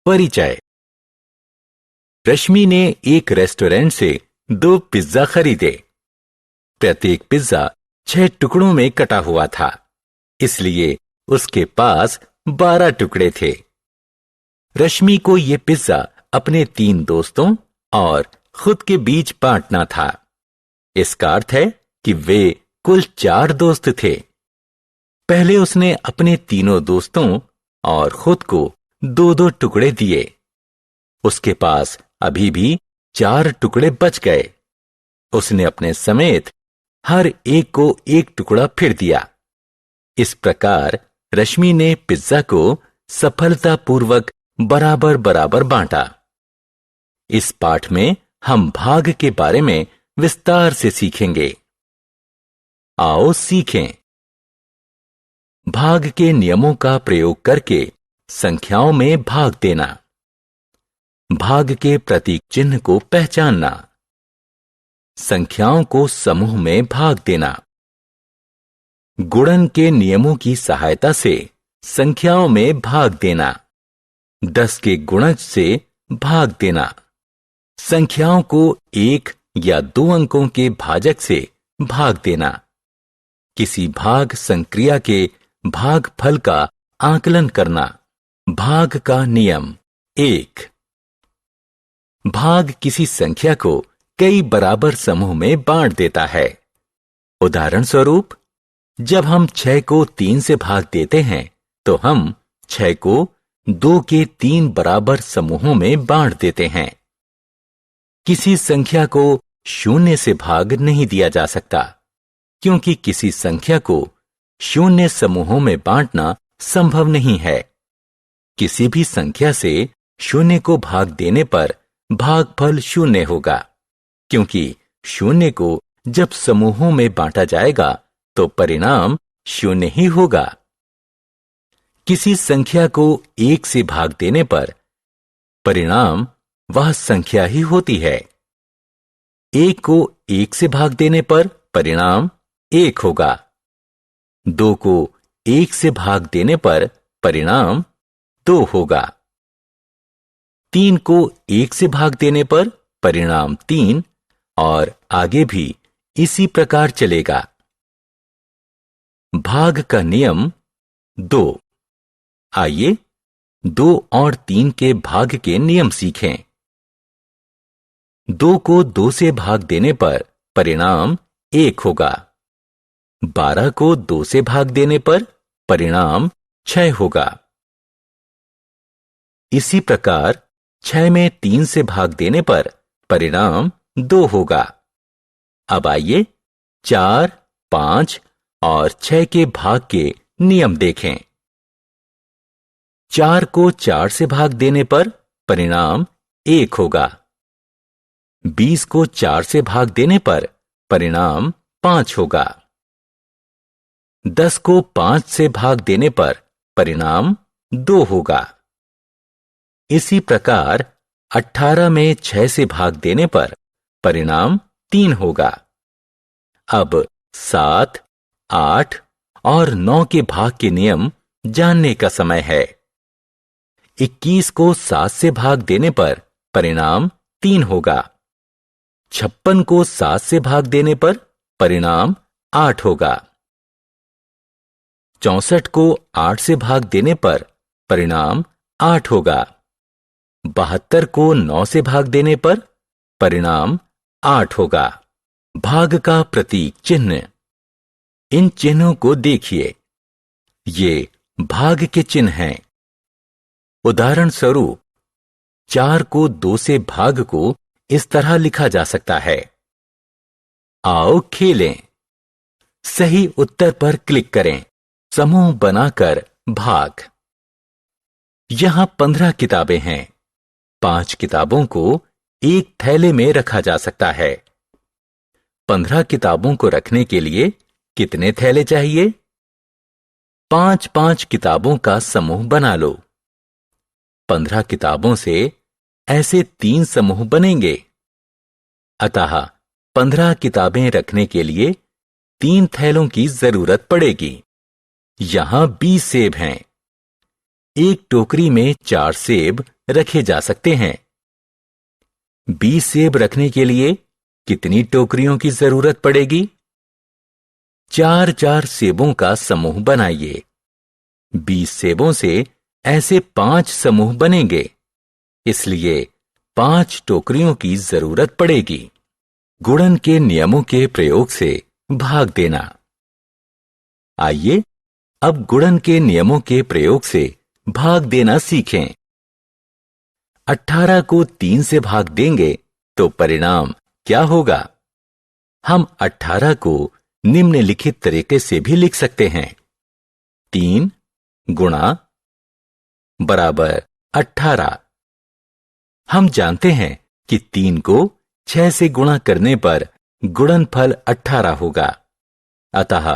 परिचय। रश्मि ने एक रेस्टोरेंट से 2 पिज्जा खरीदे। प्रत्येक पिज्जा 6 टुकड़ों में कटा हुआ था, इसलिए उसके पास 12 टुकड़े थे। रश्मि को ये पिज्जा अपने 3 दोस्तों और खुद के बीच बांटना था। इसका अर्थ है कि वे कुल 4 दोस्त थे। पहले उसने अपने तीनों दोस्तों और खुद को 2-2 टुकड़े दिए। उसके पास अभी भी 4 टुकड़े बच गए। उसने अपने समेत हर एक को 1 टुकड़ा फिर दिया। इस प्रकार रश्मि ने पिज्जा को सफलतापूर्वक बराबर बराबर बांटा। इस पाठ में हम भाग के बारे में विस्तार से सीखेंगे। आओ सीखें। भाग के नियमों का प्रयोग करके संख्याओं में भाग देना। भाग के प्रतीक चिन्ह को पहचानना। संख्याओं को समूह में भाग देना। गुणन के नियमों की सहायता से संख्याओं में भाग देना। 10 के गुणज से भाग देना। संख्याओं को 1 या 2 अंकों के भाजक से भाग देना। किसी भाग संक्रिया के भागफल का आकलन करना। भाग का नियम 1। भाग किसी संख्या को कई बराबर समूह में बांट देता है। उदाहरण स्वरूप, जब हम 6 को 3 से भाग देते हैं तो हम 6 को 2 के 3 बराबर समूहों में बांट देते हैं। किसी संख्या को 0 से भाग नहीं दिया जा सकता, क्योंकि किसी संख्या को 0 समूहों में बांटना संभव नहीं है। किसी भी संख्या से 0 को भाग देने पर भागफल 0 होगा, क्योंकि 0 को जब समूहों में बांटा जाएगा तो परिणाम 0 ही होगा। किसी संख्या को 1 से भाग देने पर परिणाम वह संख्या ही होती है। 1 को 1 से भाग देने पर परिणाम 1 होगा। 2 को 1 से भाग देने पर परिणाम 2 होगा। 3 को 1 से भाग देने पर परिणाम 3 और आगे भी इसी प्रकार चलेगा। भाग का नियम 2। आइए 2 और 3 के भाग के नियम सीखें। 2 को 2 से भाग देने पर परिणाम 1 होगा। 12 को 2 से भाग देने पर परिणाम 6 होगा। इसी प्रकार 6 में 3 से भाग देने पर परिणाम 2 होगा। अब आइए 4, 5 और 6 के भाग के नियम देखें। 4 को 4 से भाग देने पर परिणाम 1 होगा। 20 को 4 से भाग देने पर परिणाम 5 होगा। 10 को 5 से भाग देने पर परिणाम 2 होगा। इसी प्रकार 18 में 6 से भाग देने पर परिणाम 3 होगा। अब 7, 8 और 9 के भाग के नियम जानने का समय है। 21 को 7 से भाग देने पर परिणाम 3 होगा। 56 को 7 से भाग देने पर परिणाम 8 होगा। 64 को 8 से भाग देने पर परिणाम 8 होगा। 72 को 9 से भाग देने पर परिणाम 8 होगा। भाग का प्रतीक चिन्ह। इन चिन्हों को देखिए, ये भाग के चिन्ह हैं। उदाहरण स्वरूप, 4 को 2 से भाग को इस तरह लिखा जा सकता है। आओ खेलें। सही उत्तर पर क्लिक करें। समूह बनाकर भाग। यहां 15 किताबें हैं। 5 किताबों को एक थैले में रखा जा सकता है। 15 किताबों को रखने के लिए कितने थैले चाहिए? 5-5 किताबों का समूह बना लो। 15 किताबों से ऐसे 3 समूह बनेंगे। अतः 15 किताबें रखने के लिए 3 थैलों की जरूरत पड़ेगी। यहां 20 सेब हैं। एक टोकरी में 4 सेब रखे जा सकते हैं। 20 सेब रखने के लिए कितनी टोकरियों की जरूरत पड़ेगी? 4-4 सेबों का समूह बनाइए। 20 सेबों से ऐसे 5 समूह बनेंगे, इसलिए 5 टोकरियों की जरूरत पड़ेगी। गुणन के नियमों के प्रयोग से भाग देना। आइए अब गुणन के नियमों के प्रयोग से भाग देना सीखें। 18 को 3 से भाग देंगे तो परिणाम क्या होगा? हम 18 को निम्नलिखित तरीके से भी लिख सकते हैं। 3 गुणा बराबर 18। हम जानते हैं कि 3 को 6 से गुणा करने पर गुणनफल 18 होगा। अतः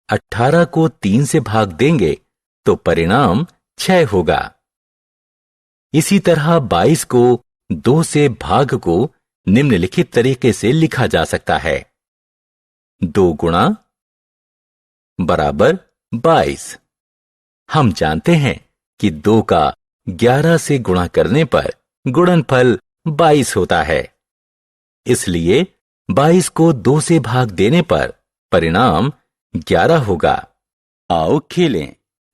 18 को 3 से भाग देंगे तो परिणाम 6 होगा। इसी तरह 22 को 2 से भाग को निम्नलिखित तरीके से लिखा जा सकता है। 2 गुणा बराबर 22। हम जानते हैं कि 2 का 11 से गुणा करने पर गुणनफल 22 होता है। इसलिए 22 को 2 से भाग देने पर परिणाम 11 होगा। आओ खेलें।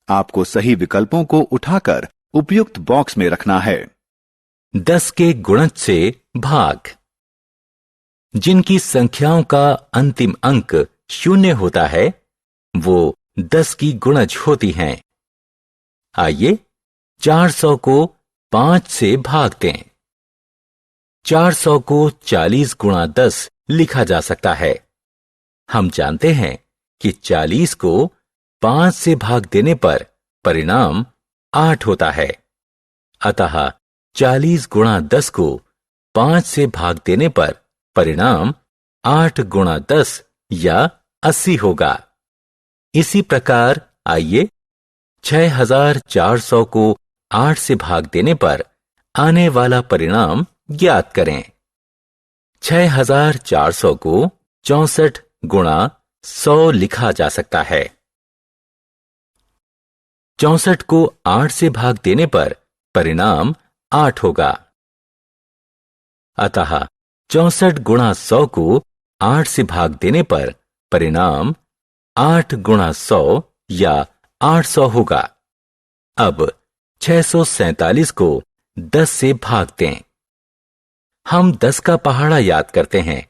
आपको सही विकल्पों को उठाकर उपयुक्त बॉक्स में रखना है। 10 के गुणज से भाग। जिनकी संख्याओं का अंतिम अंक 0 होता है वो 10 की गुणज होती हैं। आइए 400 को 5 से भाग दें। 400 को 40 गुणा 10 लिखा जा सकता है। हम जानते हैं कि 40 को 5 से भाग देने पर परिणाम 8 होता है। अतः 40 गुणा 10 को 5 से भाग देने पर परिणाम 8 गुणा 10 या 80 होगा। इसी प्रकार आइए 6400 को 8 से भाग देने पर आने वाला परिणाम ज्ञात करें। 6400 को 64 गुणा 100 लिखा जा सकता है। 64 को 8 से भाग देने पर परिणाम 8 होगा। अतः 64 गुणा 100 को 8 से भाग देने पर परिणाम 8 गुणा 100 या 800 होगा। अब 647 को 10 से भाग दें। हम 10 का पहाड़ा याद करते हैं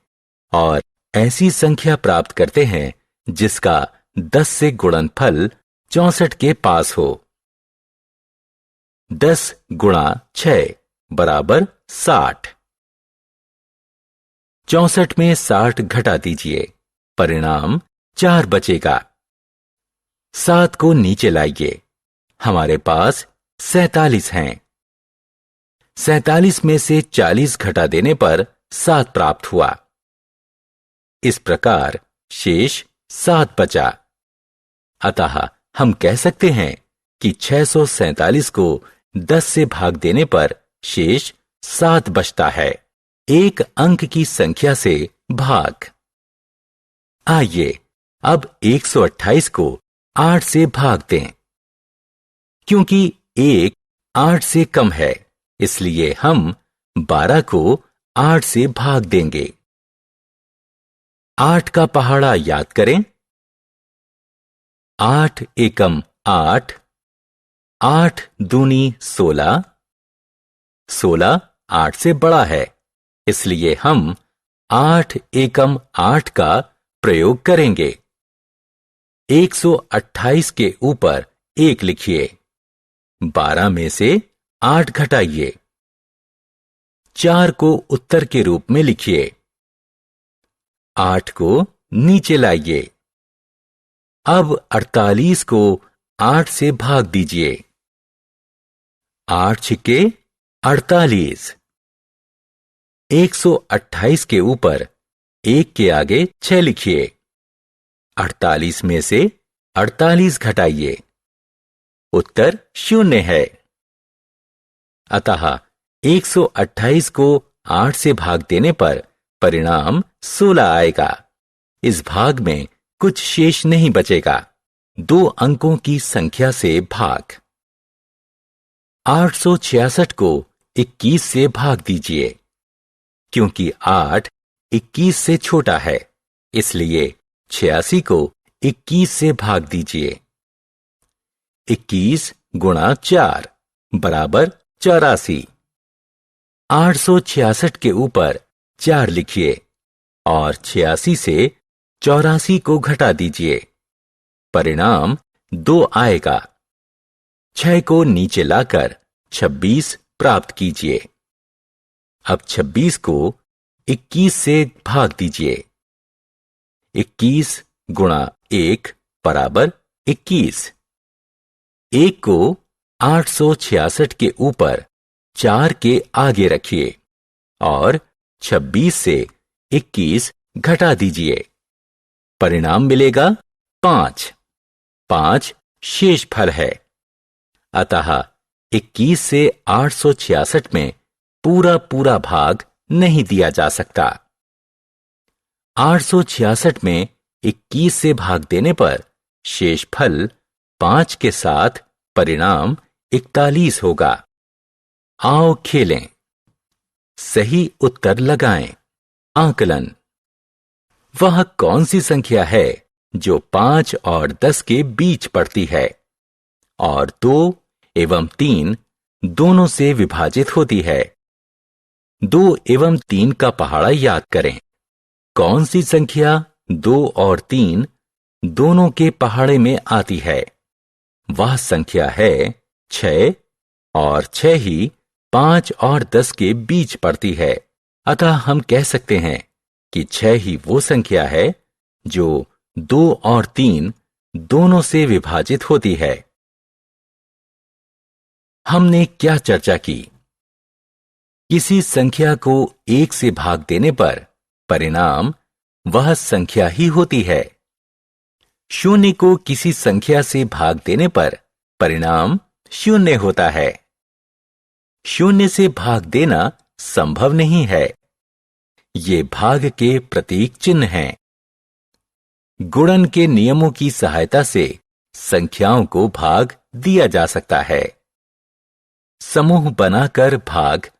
और ऐसी संख्या प्राप्त करते हैं जिसका 10 से गुणनफल 64 के पास हो। 10 गुणा 6 बराबर 60। 64 में 60 घटा दीजिए, परिणाम 4 बचेगा। 7 को नीचे लाइए, हमारे पास 47 हैं। 47 में से 40 घटा देने पर 7 प्राप्त हुआ। इस प्रकार शेष 7 बचा। अतः हम कह सकते हैं कि 647 को 10 से भाग देने पर शेष 7 बचता है। एक अंक की संख्या से भाग। आइए अब 128 को 8 से भाग दें। क्योंकि 1 8 से कम है, इसलिए हम 12 को 8 से भाग देंगे। 8 का पहाड़ा याद करें। 8 एकम 8, 8 दूनी 16, 16 8 से बड़ा है, इसलिए हम 8 एकम 8 का प्रयोग करेंगे। 128 के ऊपर 1 लिखिए। 12 में से 8 घटाइए। 4 को उत्तर के रूप में लिखिए। 8 को नीचे लाइए। अब 48 को 8 से भाग दीजिए। 8 छिक्के 48। 128 के ऊपर 1 के आगे 6 लिखिए। 48 में से 48 घटाइए। उत्तर 0 है। अतः 128 को 8 से भाग देने पर परिणाम 16 आएगा। इस भाग में कुछ शेष नहीं बचेगा। 2 अंकों की संख्या से भाग। 866 को 21 से भाग दीजिए। क्योंकि 8 21 से छोटा है, इसलिए 86 को 21 से भाग दीजिए। 21 गुणा 4 बराबर 84। 866 के ऊपर 4 लिखिए और 86 से 84 को घटा दीजिए। परिणाम 2 आएगा। 6 को नीचे लाकर 26 प्राप्त कीजिए। अब 26 को 21 से भाग दीजिए। 21 गुणा 1 बराबर 21। 1 को 866 के ऊपर 4 के आगे रखिए और 26 से 21 घटा दीजिए। परिणाम मिलेगा 5। 5 शेषफल है। अतः 21 से 866 में पूरा भाग नहीं दिया जा सकता। 866 में 21 से भाग देने पर शेषफल 5 के साथ परिणाम 41 होगा। आओ खेलें। सही उत्तर लगाएं। आकलन। वह कौन सी संख्या है जो 5 और 10 के बीच पड़ती है और 2 एवं 3 दोनों से विभाजित होती है? 2 एवं 3 का पहाड़ा याद करें। कौन सी संख्या 2 और 3 दोनों के पहाड़े में आती है? वह संख्या है 6 और 6 ही 5 और 10 के बीच पड़ती है। अतः हम कह सकते हैं कि 6 ही वो संख्या है जो 2 और 3 दोनों से विभाजित होती है। हमने क्या चर्चा की? किसी संख्या को 1 से भाग देने पर परिणाम वह संख्या ही होती है। 0 को किसी संख्या से भाग देने पर परिणाम 0 होता है। 0 से भाग देना संभव नहीं है। ये भाग के प्रतीक चिन्ह हैं। गुणन के नियमों की सहायता से संख्याओं को भाग दिया जा सकता है। समूह बनाकर भाग